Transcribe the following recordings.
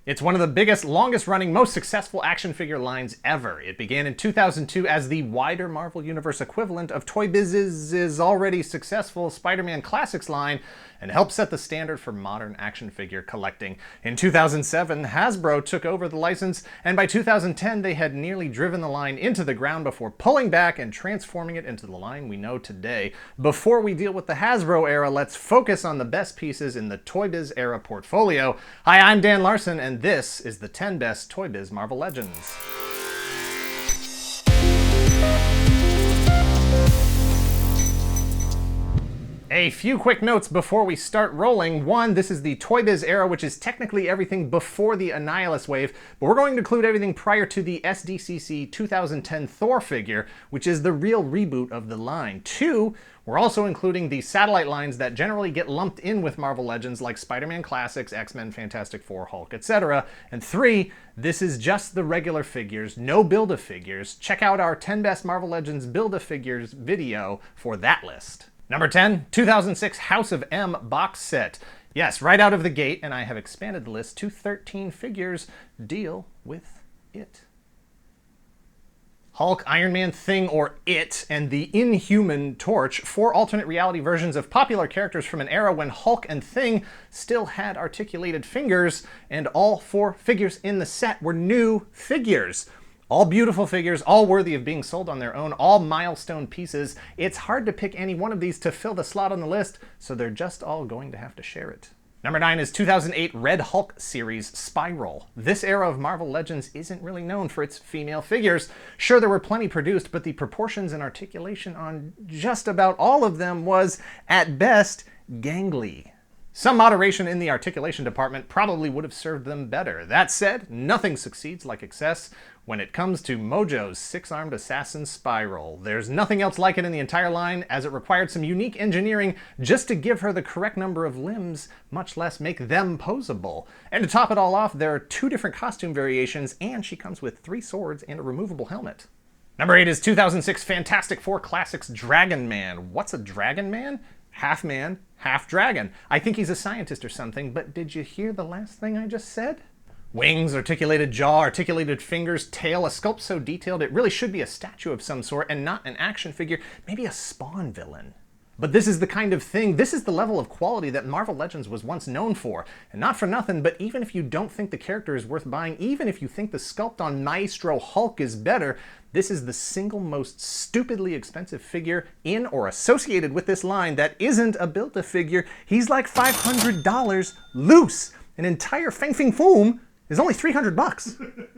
It's one of the biggest, longest-running, most successful action figure lines ever. It began in 2002 as the wider Marvel Universe equivalent of Toybiz's already successful Spider-Man Classics line, and helped set the standard for modern action figure collecting. In 2007, Hasbro took over the license, and by 2010 they had nearly driven the line into the ground before pulling back and transforming it into the line we know today. Before we deal with the Hasbro era, let's focus on the best pieces in the Toybiz era portfolio. Hi, I'm Dan Larson, and this is the 10 best Toybiz Marvel Legends. A few quick notes before we start rolling. One, this is the Toybiz era, which is technically everything before the Annihilus wave, but we're going to include everything prior to the SDCC 2010 Thor figure, which is the real reboot of the line. Two, we're also including the satellite lines that generally get lumped in with Marvel Legends, like Spider-Man Classics, X-Men, Fantastic Four, Hulk, etc. And three, this is just the regular figures, no Build-A-Figures. Check out our 10 best Marvel Legends Build-A-Figures video for that list. Number 10, 2006 House of M box set. Yes, right out of the gate, and I have expanded the list to 13 figures. Deal with it. Hulk, Iron Man, Thing, or It, and the Inhuman Torch, four alternate reality versions of popular characters from an era when Hulk and Thing still had articulated fingers, and all four figures in the set were new figures. All beautiful figures, all worthy of being sold on their own, all milestone pieces. It's hard to pick any one of these to fill the slot on the list, so they're just all going to have to share it. Number 9 is 2008 Red Hulk series Spiral. This era of Marvel Legends isn't really known for its female figures. Sure, there were plenty produced, but the proportions and articulation on just about all of them was, at best, gangly. Some moderation in the articulation department probably would have served them better. That said, nothing succeeds like excess when it comes to Mojo's six-armed assassin Spiral. There's nothing else like it in the entire line, as it required some unique engineering just to give her the correct number of limbs, much less make them poseable. And to top it all off, there are 2 different costume variations, and she comes with 3 swords and a removable helmet. Number 8 is 2006 Fantastic Four Classics Dragon Man. What's a Dragon Man? Half man, half dragon. I think he's a scientist or something, but did you hear the last thing I just said? Wings, articulated jaw, articulated fingers, tail, a sculpt so detailed it really should be a statue of some sort and not an action figure, maybe a Spawn villain. But this is the kind of thing, this is the level of quality that Marvel Legends was once known for. And not for nothing, but even if you don't think the character is worth buying, even if you think the sculpt on Maestro Hulk is better, this is the single most stupidly expensive figure in or associated with this line that isn't a Build-A-Figure. He's like $500 loose. An entire Fang Fing Foom is only $300.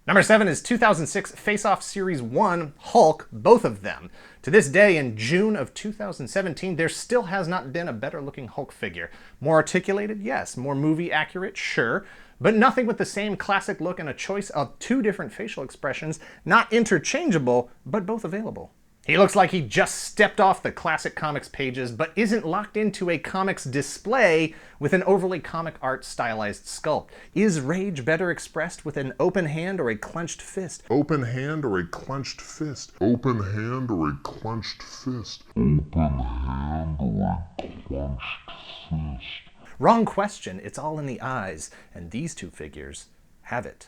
Number 7 is 2006 Face-Off Series 1 Hulk, both of them. To this day, in June of 2017, there still has not been a better looking Hulk figure. More articulated? Yes. More movie accurate? Sure. But nothing with the same classic look and a choice of 2 different facial expressions, not interchangeable, but both available. He looks like he just stepped off the classic comics pages, but isn't locked into a comics display with an overly comic art stylized sculpt. Is rage better expressed with an open hand or a clenched fist? Open hand or a clenched fist? Open hand or a clenched fist? Open hand or a clenched fist? Wrong question, it's all in the eyes, and these 2 figures have it.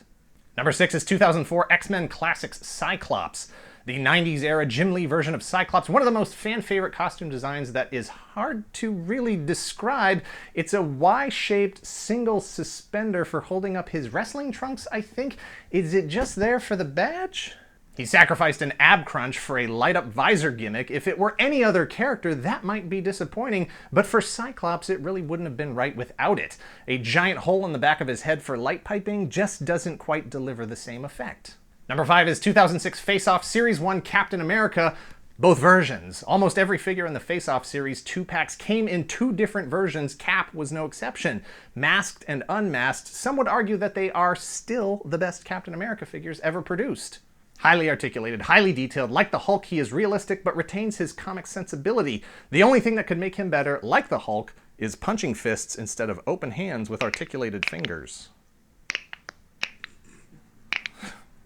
Number 6 is 2004 X-Men Classics Cyclops. The 90s era Jim Lee version of Cyclops, one of the most fan-favorite costume designs that is hard to really describe. It's a Y-shaped single suspender for holding up his wrestling trunks, I think. Is it just there for the badge? He sacrificed an ab crunch for a light-up visor gimmick. If it were any other character, that might be disappointing, but for Cyclops, it really wouldn't have been right without it. A giant hole in the back of his head for light piping just doesn't quite deliver the same effect. Number 5 is 2006 Face-Off Series 1 Captain America, both versions. Almost every figure in the Face-Off series 2-packs came in 2 different versions. Cap was no exception. Masked and unmasked, some would argue that they are still the best Captain America figures ever produced. Highly articulated, highly detailed. Like the Hulk, he is realistic but retains his comic sensibility. The only thing that could make him better, like the Hulk, is punching fists instead of open hands with articulated fingers.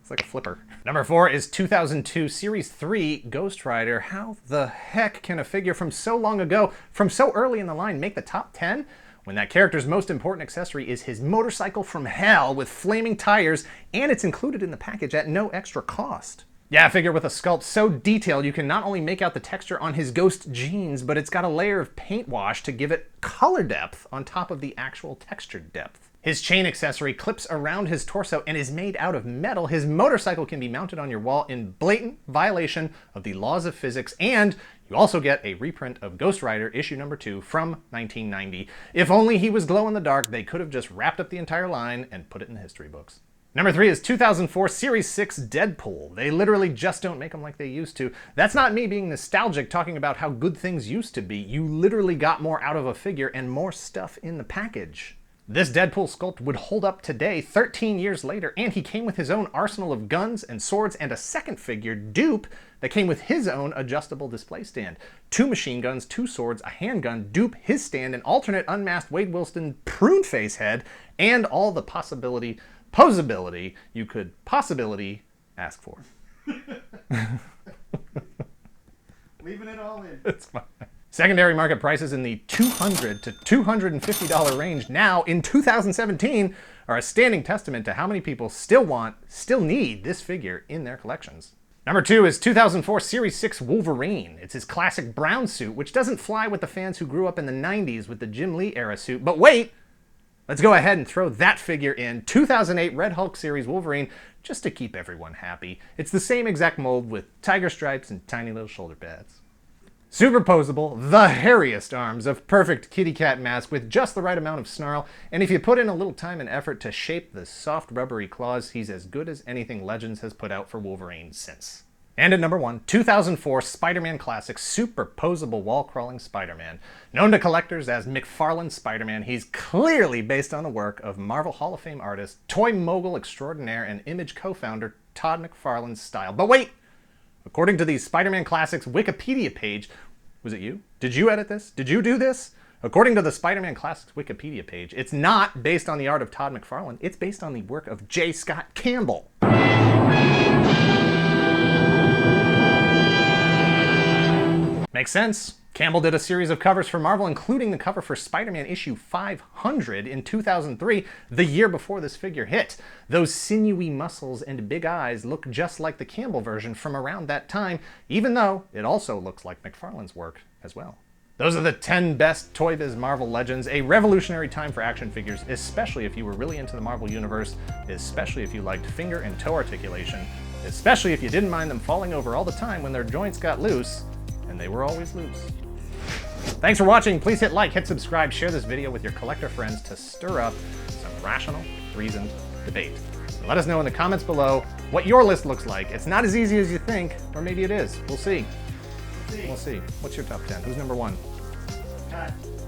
It's like a flipper. Number 4 is 2002 Series 3 Ghost Rider. How the heck can a figure from so long ago, from so early in the line, make the top 10? when that character's most important accessory is his motorcycle from hell with flaming tires, and it's included in the package at no extra cost. Yeah, a figure with a sculpt so detailed you can not only make out the texture on his ghost jeans, but it's got a layer of paint wash to give it color depth on top of the actual textured depth. His chain accessory clips around his torso and is made out of metal. His motorcycle can be mounted on your wall in blatant violation of the laws of physics, and you also get a reprint of Ghost Rider issue number 2 from 1990. If only he was glow in the dark, they could have just wrapped up the entire line and put it in the history books. Number 3 is 2004 Series 6 Deadpool. They literally just don't make them like they used to. That's not me being nostalgic talking about how good things used to be. You literally got more out of a figure and more stuff in the package. This Deadpool sculpt would hold up today, 13 years later, and he came with his own arsenal of guns and swords and a second figure, Dupe, that came with his own adjustable display stand. 2 machine guns, 2 swords, a handgun, Dupe, his stand, an alternate unmasked Wade Wilson prune face head, and all the posability you could possibility ask for. Leaving it all in. It's fine. Secondary market prices in the $200 to $250 range now in 2017 are a standing testament to how many people still need this figure in their collections. Number 2 is 2004 Series 6 Wolverine. It's his classic brown suit, which doesn't fly with the fans who grew up in the 90s with the Jim Lee era suit. But wait! Let's go ahead and throw that figure in. 2008 Red Hulk Series Wolverine, just to keep everyone happy. It's the same exact mold with tiger stripes and tiny little shoulder pads. Superposeable, the hairiest arms, a perfect kitty cat mask with just the right amount of snarl, and if you put in a little time and effort to shape the soft rubbery claws, he's as good as anything Legends has put out for Wolverine since. And at number 1, 2004 Spider-Man Classic Superposeable Wall-Crawling Spider-Man. Known to collectors as McFarlane's Spider-Man, he's clearly based on the work of Marvel Hall of Fame artist, toy mogul extraordinaire, and Image co-founder Todd McFarlane's style. But wait! According to the Spider-Man Classics Wikipedia page, was it you? Did you edit this? Did you do this? According to the Spider-Man Classics Wikipedia page, it's not based on the art of Todd McFarlane, it's based on the work of J. Scott Campbell. Makes sense. Campbell did a series of covers for Marvel, including the cover for Spider-Man issue 500 in 2003, the year before this figure hit. Those sinewy muscles and big eyes look just like the Campbell version from around that time, even though it also looks like McFarlane's work as well. Those are the 10 best Toybiz Marvel Legends, a revolutionary time for action figures, especially if you were really into the Marvel Universe, especially if you liked finger and toe articulation, especially if you didn't mind them falling over all the time when their joints got loose, and they were always loose. Thanks for watching. Please hit like, hit subscribe, share this video with your collector friends to stir up some rational, reasoned debate. And let us know in the comments below what your list looks like. It's not as easy as you think, or maybe it is. We'll see. We'll see. What's your top 10? Who's number 1? Cut.